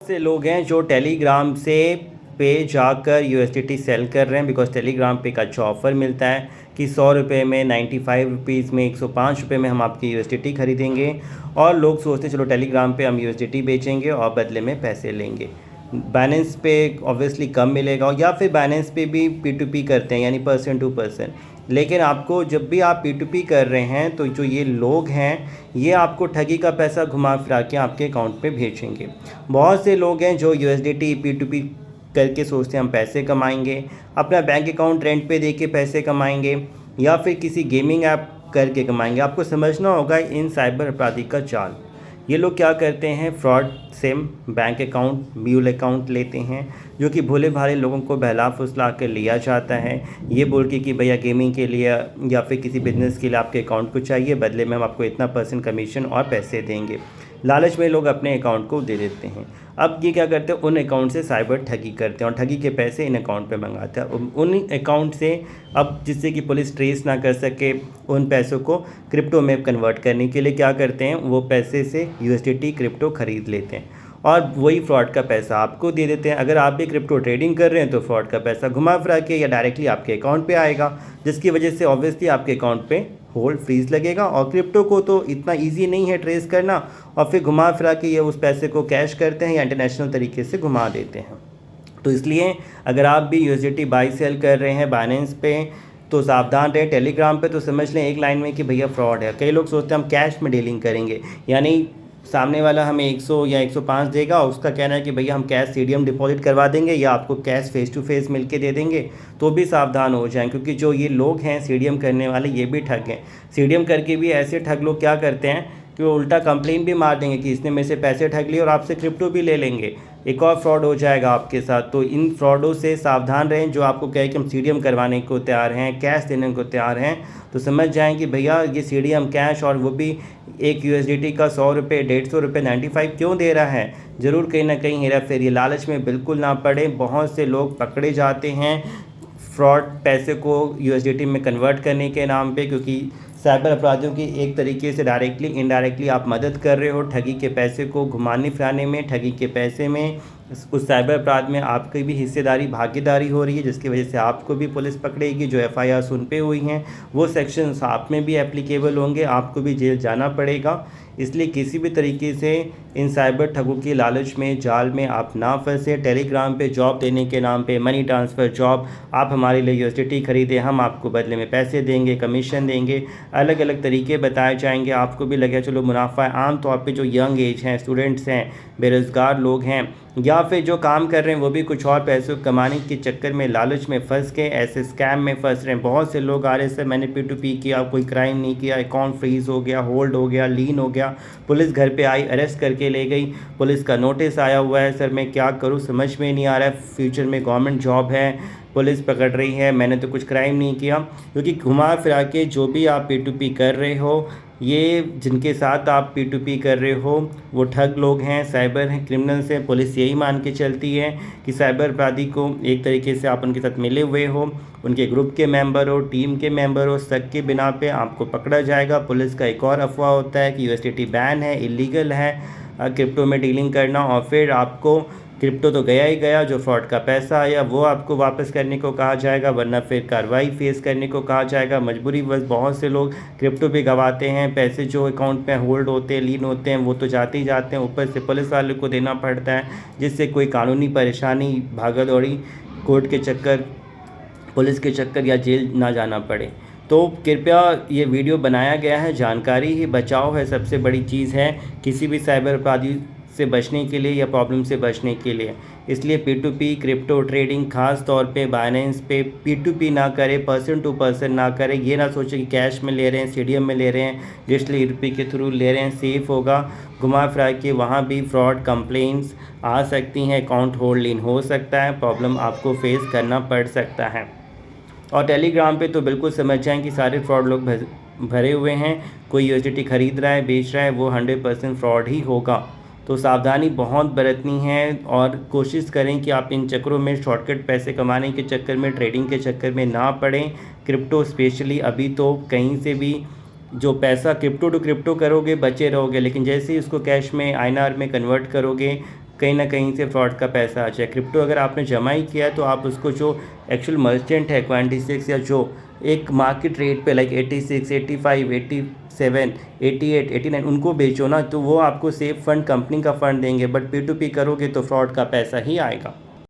से लोग हैं जो टेलीग्राम से पे जाकर यूएसडीटी सेल कर रहे हैं, बिकॉज टेलीग्राम पे एक अच्छा ऑफ़र मिलता है कि 100 रुपये में 95 रुपीज़ में 105 रुपये में हम आपकी यूएसडीटी खरीदेंगे। और लोग सोचते चलो टेलीग्राम पे हम यूएसडीटी बेचेंगे और बदले में पैसे लेंगे। बाइनेंस पे ऑब्वियसली कम मिलेगा, या फिर बाइनेंस पे भी P2P करते हैं, यानी पर्सन टू पर्सन। लेकिन आपको जब भी आप P2P कर रहे हैं तो जो ये लोग हैं ये आपको ठगी का पैसा घुमा फिरा के आपके अकाउंट पे भेजेंगे। बहुत से लोग हैं जो USDT P2P करके सोचते हैं हम पैसे कमाएंगे, अपना बैंक अकाउंट रेंट पे दे के पैसे कमाएंगे, या फिर किसी गेमिंग ऐप करके कमाएंगे। आपको समझना होगा इन साइबर अपराधी का चाल। ये लोग क्या करते हैं, फ्रॉड से बैंक अकाउंट, म्यूल अकाउंट लेते हैं, जो कि भोले भाले लोगों को बहला फुसला कर लिया जाता है, ये बोल के कि भैया गेमिंग के लिए या फिर किसी बिजनेस के लिए आपके अकाउंट को चाहिए, बदले में हम आपको इतना % कमीशन और पैसे देंगे। लालच में लोग अपने अकाउंट को दे देते हैं। अब ये क्या करते हैं, उन अकाउंट से साइबर ठगी करते हैं और ठगी के पैसे इन अकाउंट पे मंगाते हैं। उन अकाउंट से अब जिससे कि पुलिस ट्रेस ना कर सके, उन पैसों को क्रिप्टो में कन्वर्ट करने के लिए क्या करते हैं, वो पैसे से USDT क्रिप्टो ख़रीद लेते हैं और वही फ्रॉड का पैसा आपको दे देते हैं। अगर आप भी क्रिप्टो ट्रेडिंग कर रहे हैं तो फ्रॉड का पैसा घुमा फिरा के या डायरेक्टली आपके अकाउंट पे आएगा, जिसकी वजह से ऑब्वियसली आपके अकाउंट पे होल्ड फ्रीज लगेगा। और क्रिप्टो को तो इतना इजी नहीं है ट्रेस करना, और फिर घुमा फिरा के ये उस पैसे को कैश करते हैं या इंटरनेशनल तरीके से घुमा देते हैं। तो इसलिए अगर आप भी USDT बाई सेल कर रहे हैं बाइनेंस पे तो सावधान रहें। टेलीग्राम पे तो समझ लें एक लाइन में कि भैया फ्रॉड है। कई लोग सोचते हैं हम कैश में डीलिंग करेंगे, यानी सामने वाला हमें 100 या 105 देगा, उसका कहना है कि भैया हम कैश CDM डिपॉजिट करवा देंगे या आपको कैश फेस टू फेस मिल के दे देंगे। तो भी सावधान हो जाएं, क्योंकि जो ये लोग हैं CDM करने वाले ये भी ठग हैं। CDM करके भी ऐसे ठग लोग क्या करते हैं कि वो उल्टा कंप्लेन भी मार देंगे कि इसने मेरे से पैसे ठग लिए और आपसे क्रिप्टो भी ले लेंगे। एक और फ्रॉड हो जाएगा आपके साथ। तो इन फ्रॉडों से सावधान रहें। जो आपको कहे कि हम CDM करवाने को तैयार हैं, कैश देने को तैयार हैं, तो समझ जाएं कि भैया ये CDM कैश, और वो भी एक USDT का 100 रुपये, 150 रुपये, 95 क्यों दे रहा है। ज़रूर कहीं ना कहीं हेरा फेरी। लालच में बिल्कुल ना पड़े। बहुत से लोग पकड़े जाते हैं फ्रॉड पैसे को USDT में कन्वर्ट करने के नाम पे, क्योंकि साइबर अपराधियों की एक तरीके से डायरेक्टली इनडायरेक्टली आप मदद कर रहे हो ठगी के पैसे को घुमाने फिराने में। ठगी के पैसे में, उस साइबर अपराध में आपकी भी हिस्सेदारी, भागीदारी हो रही है, जिसकी वजह से आपको भी पुलिस पकड़ेगी। जो FIRs उन पे हुई हैं वो सेक्शंस आप में भी एप्लीकेबल होंगे, आपको भी जेल जाना पड़ेगा। इसलिए किसी भी तरीके से इन साइबर ठगों की लालच में, जाल में आप ना फंसे। टेलीग्राम पे जॉब देने के नाम पे, मनी ट्रांसफ़र जॉब, आप हमारे लिए USDT खरीदें, हम आपको बदले में पैसे देंगे, कमीशन देंगे, अलग अलग तरीके बताए जाएंगे। आपको भी लगे चलो मुनाफा है। आम तौर पे जो यंग एज हैं, स्टूडेंट्स हैं, बेरोज़गार लोग हैं, या फिर जो काम कर रहे हैं वो भी कुछ और पैसों कमाने के चक्कर में, लालच में फंस के ऐसे स्कैम में फंस रहे हैं। बहुत से लोग आ रहे हैं, सर मैंने P2P किया, कोई क्राइम नहीं किया, अकाउंट फ्रीज़ हो गया, होल्ड हो गया, लीन हो गया, पुलिस घर पे आई, अरेस्ट करके ले गई, पुलिस का नोटिस आया हुआ है, सर मैं क्या करूं, समझ में नहीं आ रहा है, फ्यूचर में गवर्नमेंट जॉब है, पुलिस पकड़ रही है, मैंने तो कुछ क्राइम नहीं किया। क्योंकि घुमा फिरा के जो भी आप P2P कर रहे हो, ये जिनके साथ आप P2P कर रहे हो वो ठग लोग हैं, साइबर हैं, क्रिमिनल्स हैं। पुलिस यही मान के चलती है कि साइबर अपराधी को एक तरीके से आप उनके साथ मिले हुए हो, उनके ग्रुप के मेंबर हो, टीम के मेंबर हो, शक के बिना पे आपको पकड़ा जाएगा। पुलिस का एक और अफवाह होता है कि USDT बैन है, इलीगल है क्रिप्टो में डीलिंग करना, और फिर आपको क्रिप्टो तो गया ही गया, जो फ्रॉड का पैसा आया वो आपको वापस करने को कहा जाएगा, वरना फिर कार्रवाई फेस करने को कहा जाएगा। मजबूरी बस बहुत से लोग क्रिप्टो भी गंवाते हैं, पैसे जो अकाउंट पे होल्ड होते हैं, लीन होते हैं, वो तो जाते ही जाते हैं, ऊपर से पुलिस वाले को देना पड़ता है, जिससे कोई कानूनी परेशानी, भागा दौड़ी, कोर्ट के चक्कर, पुलिस के चक्कर या जेल ना जाना पड़े। तो कृपया ये वीडियो बनाया गया है, जानकारी ही बचाव है, सबसे बड़ी चीज़ है किसी भी साइबर अपराधी से बचने के लिए या प्रॉब्लम से बचने के लिए। इसलिए P2P क्रिप्टो ट्रेडिंग खास तौर पे बाइनेंस पे P2P ना करें, पर्सन टू पर्सन ना करें। ये ना सोचें कि कैश में ले रहे हैं, CDM में ले रहे हैं, डिजिटल ERP के थ्रू ले रहे हैं, सेफ़ होगा। घुमा फिरा के वहाँ भी फ्रॉड कंप्लेंट्स आ सकती हैं, अकाउंट होल्ड लीन हो सकता है, प्रॉब्लम आपको फेस करना पड़ सकता है। और टेलीग्राम पे तो बिल्कुल समझ जाएं कि सारे फ्रॉड लोग भरे हुए हैं। कोई USDT खरीद रहा है, बेच रहा है, वो 100% फ्रॉड ही होगा। तो सावधानी बहुत बरतनी है और कोशिश करें कि आप इन चक्करों में, शॉर्टकट पैसे कमाने के चक्कर में, ट्रेडिंग के चक्कर में ना पड़ें। क्रिप्टो स्पेशली अभी तो कहीं से भी जो पैसा क्रिप्टो टू क्रिप्टो करोगे बचे रहोगे, लेकिन जैसे ही उसको कैश में, INR में कन्वर्ट करोगे, कहीं ना कहीं से फ्रॉड का पैसा आ जाए। क्रिप्टो अगर आपने जमा ही किया है तो आप उसको जो एक्चुअल मर्चेंट है क्वांटिसिक्स या जो एक मार्केट रेट पे लाइक 86, 85, 87, 88, 89 उनको बेचो ना, तो वो आपको सेफ फंड कंपनी का फ़ंड देंगे। बट P2P करोगे तो फ्रॉड का पैसा ही आएगा।